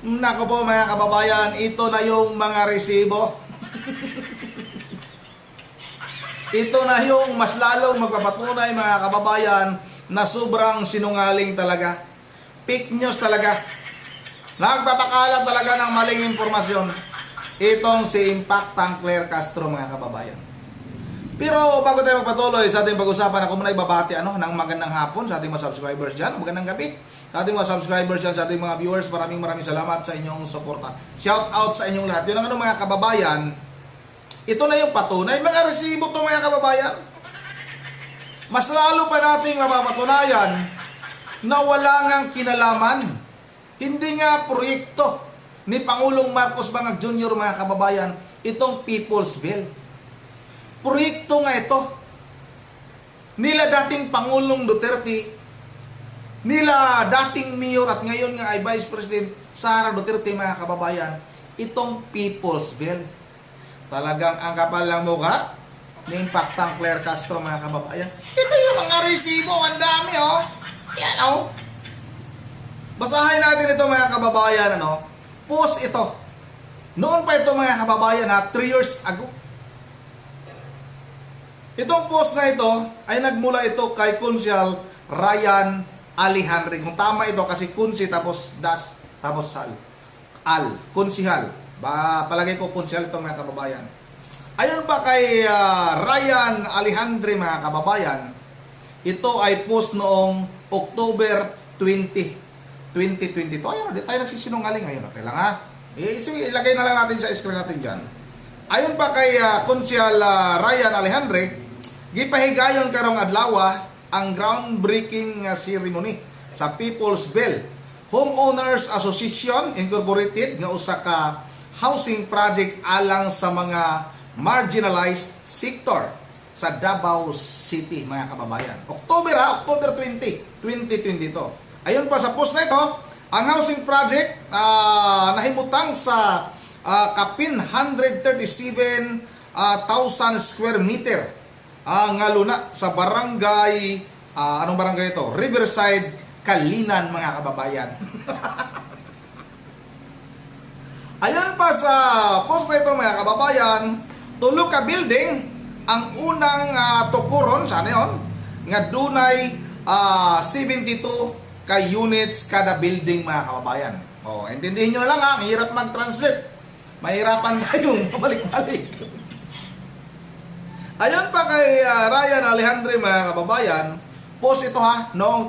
Nako po mga kababayan, ito na yung mga resibo. Ito na yung mas lalong magpapatunay mga kababayan na sobrang sinungaling talaga. Fake news talaga. Nagpapakalat talaga ng maling impormasyon. Itong si Impactang Claire Castro mga kababayan. Pero bago tayo magpatuloy sa ating pag-usapan, ako muna ibabati ng magandang hapon sa ating mga subscribers dyan. Magandang gabi sa ating mga subscribers dyan, sa ating mga viewers. Maraming salamat sa inyong suporta. Shout out sa inyong lahat. Yun ang mga kababayan. Ito na yung patunay. Mga resibo to mga kababayan. Mas lalo pa nating mapapatunayan na wala ngang kinalaman. Hindi nga proyekto ni Pangulong Marcos Bangag Jr. mga kababayan, itong People's Bill. Proyekto nga ito nila dating Pangulong Duterte, nila dating Mayor at ngayon nga ay Vice President Sara Duterte mga kababayan, itong People's Bill. Talagang ang kapal lang mukha ni Impactang Claire Castro mga kababayan. Ito yung mga resibo, ang dami Yan Basahin natin ito mga kababayan Post ito. Noon pa ito mga kababayan 3 years ago. Itong post na ito ay nagmula ito kay Kunsyal Ryan Alejandre. Kung tama ito kasi kunsi tapos das tapos sal. Kunsihal. Palagay ko kunsyal itong mga kababayan. Ayon pa kay Ryan Alejandre mga kababayan, ito ay post noong October 2022. Ayun, di tayo nagsisinungaling ngayon. Okay lang ilagay na lang natin sa screen natin dyan. Ayon pa kay Konsyal Ryan Alejandre, gipahigayon karong adlaw ang groundbreaking ceremony sa People's Bill Homeowners Association Incorporated nga usa ka housing project alang sa mga marginalized sector sa Davao City mga kababayan. October 20, 2022. Ayon pa sa post na ito, ang housing project nahimutang sa kapin 137,000 square meter nga luna sa barangay, anong barangay ito? Riverside, Kalinan mga kababayan. Ayon pa sa post na ito mga kababayan, tulo ka building ang unang tukuron, sana yun, nga dunay 72 ka units kada building mga kababayan. Intindihin nyo na lang ang hirap mag-translate. Mahirapan tayong pabalik-balik. Ayon pa kay Ryan Alejandre mga kababayan, post ito noong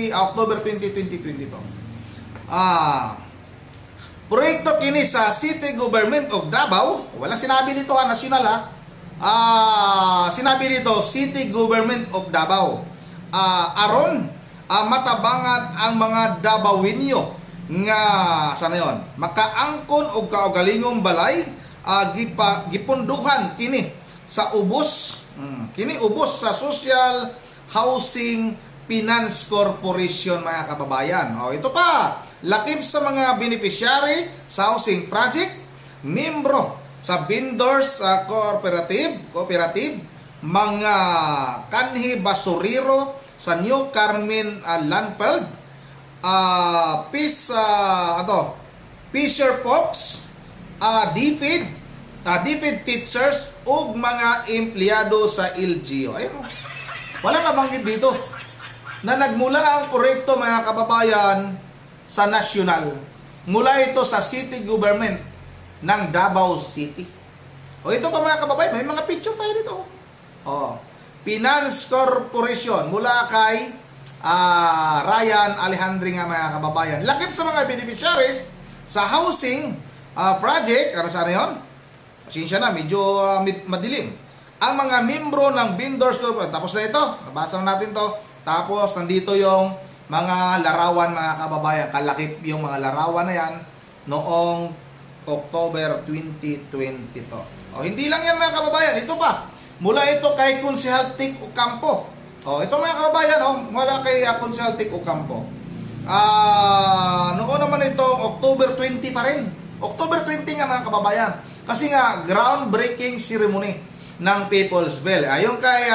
October 20, 2022. Proyekto kini sa City Government of Davao. Walang sinabi dito national sinabi dito City Government of Davao. Aron matabangan ang mga Davaoenyo nga sana yon makaangkon og kaugalingong balay gipunduhan kini sa ubos sa Social Housing Finance Corporation mga kababayan. Ito pa, lakip sa mga beneficiary sa housing project, membro sa vendors cooperative, mga kanhi basuriro sa New Carmen Landfield, Fisher Fox, DPID teachers ug mga empleyado sa LGU. Ayun, wala nabanggit dito na nagmula ang proyekto mga kababayan sa national. Mula ito sa city government ng Davao City. Ito pa mga kababayan, may mga picture tayo dito. Finance Corporation mula kay Ryan Alejandre nga mga kababayan. Lakip sa mga beneficiaries sa housing project, sana yun? Pasensya na, medyo madilim. Ang mga membro ng vendors corporation. Tapos na ito, nabasa na natin to. Tapos nandito yung mga larawan mga kababayan. Kalakip yung mga larawan na yan noong October 2022. Hindi lang yan mga kababayan, ito pa. Mula ito kay Konsehal Tic Ocampo. Ito mga kababayan, mula kay Konsehal Tic Ocampo. Noon naman ito, October 20 pa rin. October 20 nga mga kababayan. Kasi nga, groundbreaking ceremony ng People's Bill. Ayon kay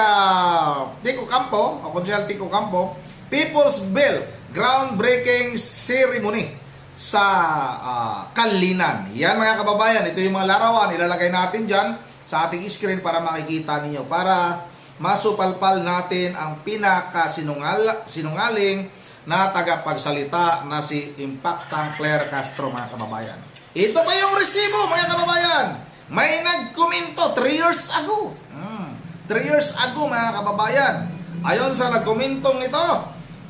Tic Ocampo, Konsehal Tic Ocampo, People's Bill groundbreaking ceremony sa Kanlinan. Yan mga kababayan, ito yung mga larawan, ilalagay natin dyan sa ating screen para makikita ninyo, para masupalpal natin ang pinakasinungaling na tagapagsalita na si Impactang Claire Castro mga kababayan. Ito pa yung resibo mga kababayan. May nagkomento 3 years ago. 3 years ago mga kababayan. Ayon sa nagkomentong ito,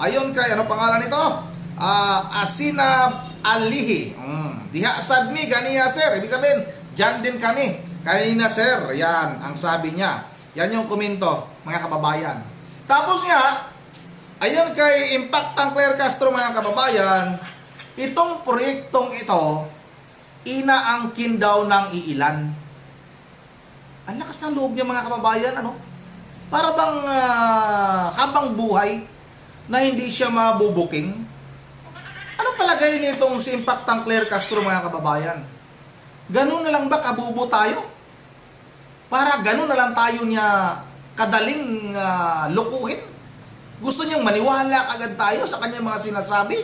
ayon kay, ano pangalan nito? Asina Alihi. Diha sadmi ganiya sir. Ibig sabihin, dyan din kami. Kanina sir, yan ang sabi niya. Yan yung komento mga kababayan. Tapos nga, ayon kay Impactang Claire Castro mga kababayan, itong proyektong ito, inaangkin daw ng iilan. Ang lakas ng loob niya mga kababayan, ano? Para bang habang buhay na hindi siya mabubuking. Ano palagay nitong si Impactang Claire Castro mga kababayan? Ganun na lang ba kabubo tayo? Para ganun na lang tayo niya kadaling lukuhin? Gusto niyang maniwala agad tayo sa kanyang mga sinasabi?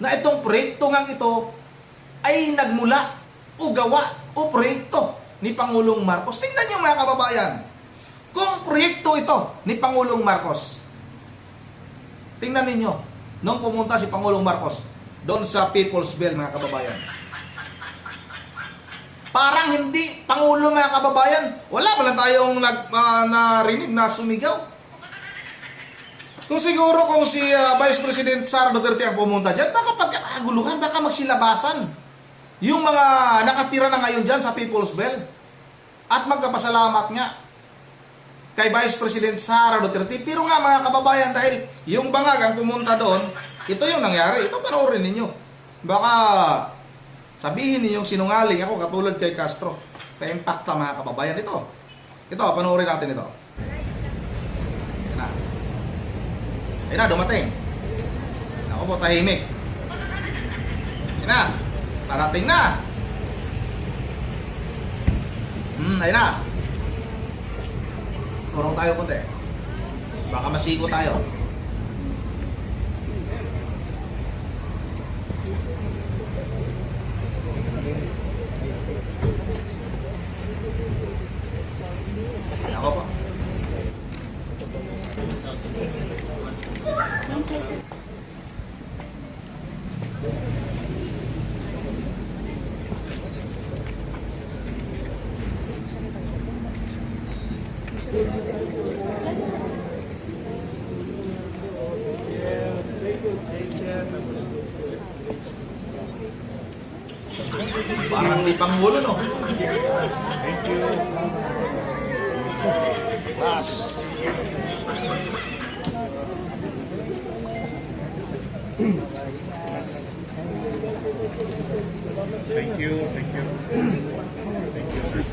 Na itong proyekto ngang ito ay nagmula o gawa o proyekto ni Pangulong Marcos. Tingnan niyo mga kababayan. Kung proyekto ito ni Pangulong Marcos, tingnan ninyo, nung pumunta si Pangulong Marcos doon sa People's Bell mga kababayan, parang hindi Pangulo mga kababayan. Wala pa lang tayong narinig na sumigaw. Kung siguro kung si Vice President Sara Duterte ang pumunta dyan, baka pagkakaguluhan, baka magsilabasan yung mga nakatira na ngayon dyan sa People's Bell. At magkapasalamat nga kay Vice President Sara Duterte. Pero nga mga kababayan, dahil yung bangag ang pumunta doon, ito yung nangyari. Ito panoorin ninyo. Baka sabihin ninyong sinungaling ako katulad kay Castro. Kay Impacta mga kababayan. Ito, panoorin natin ito. Ayan na. Ayan na, dumating. Ako po, tahimik. Ayan na. Parating na. Ayan na. Kurong tayo konti. Baka masiko tayo. Ako po. Parang di Pangulo, no? Thank you. Last. Thank you. Thank you. Thank you, sir.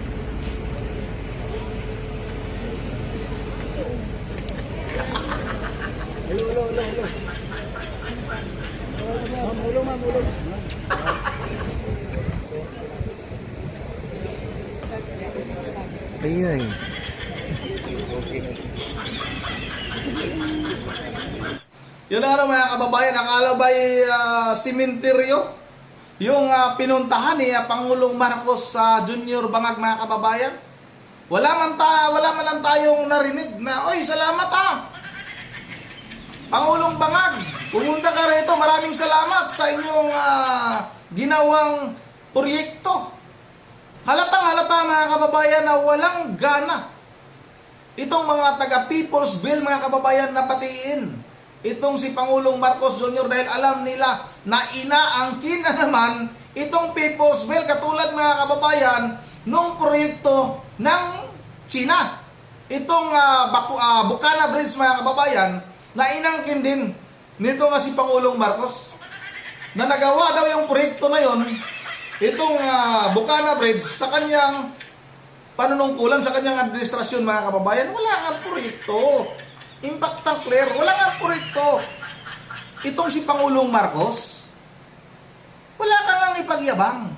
Ayun. Yun na ano mga kababayan, akala ba'y simenteryo yung pinuntahan ni Pangulong Marcos sa Junior Bangag mga kababayan? Wala man lang tayong narinig na, oy, salamat Pangulong Bangag, pumunta ka rito, maraming salamat sa inyong ginawang proyekto. Halatang-halata mga kababayan na walang gana itong mga taga People's Bill mga kababayan na patiin itong si Pangulong Marcos Jr. dahil alam nila na inaangkin na naman itong People's Bill katulad mga kababayan nung proyekto ng China. Itong Bukana Bridge mga kababayan na inangkin din nito nga si Pangulong Marcos na nagawa daw yung proyekto na yon, itong Bukana Bridge sa kanyang panunungkulan, sa kanyang administrasyon mga kababayan. Wala nga proyekto. Impactang Claire, wala nga proyekto. Itong si Pangulong Marcos, wala ka nga ipagyabang.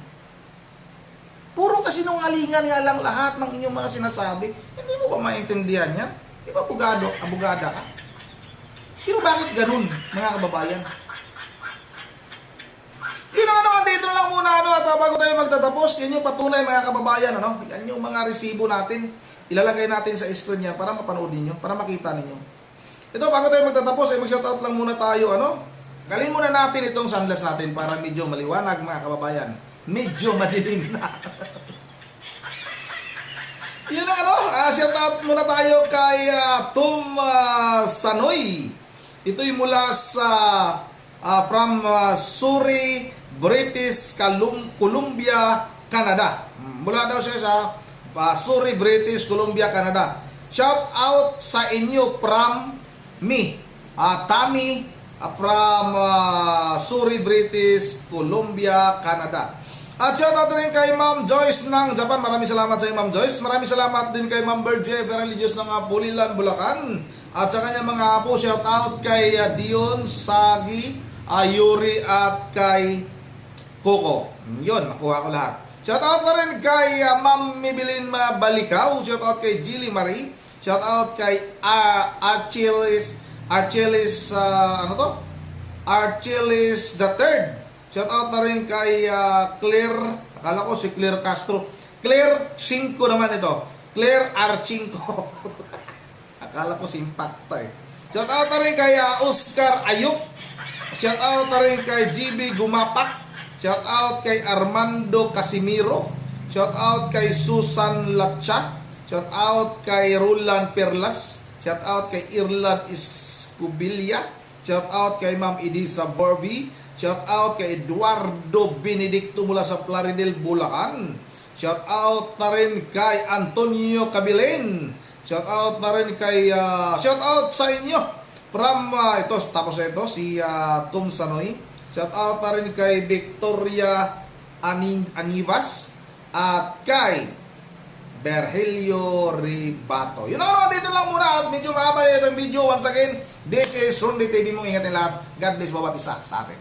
Puro kasinungalingan nga lang lahat ng inyong mga sinasabi. Hindi mo ba maintindihan yan? Di ba abogada ka? Pero bakit ganun mga kababayan? bago tayo magtatapos, yan yung patunay mga kababayan, ano? Yan yung mga resibo natin. Ilalagay natin sa screen yan para mapanood ninyo, para makita ninyo. Ito, bago tayo magtatapos, ay mag-shoutout lang muna tayo, ano? Galin muna natin itong sunglass natin para medyo maliwanag mga kababayan. Medyo madilim na. Yun ang ano, shoutout muna tayo kay Tom Sanoy. Ito'y mula sa from Surrey, British Columbia, Canada. Mula daw siya sa Surrey, British Columbia, Canada. Shout out sa inyo from me, Tammy, from Surrey, British Columbia, Canada. At shout out rin kay Ma'am Joyce ng Japan. Maraming salamat sa iyo, Ma'am Joyce. Maraming salamat din kay Ma'am Berje Religious ng Pulilan, Bulacan. At sa kanyang mga apo, shout out kay Dion, Sagi, Yuri at kay Coco. Yun, nakuha ko lahat. Shout out na rin kay Ma'am Mibilin Balikaw. Shout out kay Jilly Marie. Shout out kay Archelis the Third. Shout out na rin kay Claire, akala ko si Claire Castro. Claire 5 naman ito. Claire R5. Akala ko si Impacta eh. Shout out na rin kay Oscar Ayuk. Shout out na rin kay GB Gumapak. Shout out kay Armando Casimiro. Shout out kay Susan Latcha. Shout out kay Roland Perlas. Shout out kay Irland Escubilia. Shout out kay Ma'am Edisa Barbie. Shout out kay Eduardo Benedicto mula sa Plaridel, Bulacan. Shout out na rin kay Antonio Cabilin. Shout out na rin kay shout out sa inyo from ito si Tom Sanoy. Shout out na rin kay Victoria Anivas at kay Berhelio Ribato. Yun ako naman, dito lang muna at medyo mahaba itong video. Once again, this is Sunday TV mong ingatin lahat. God bless bawat isa sa atin.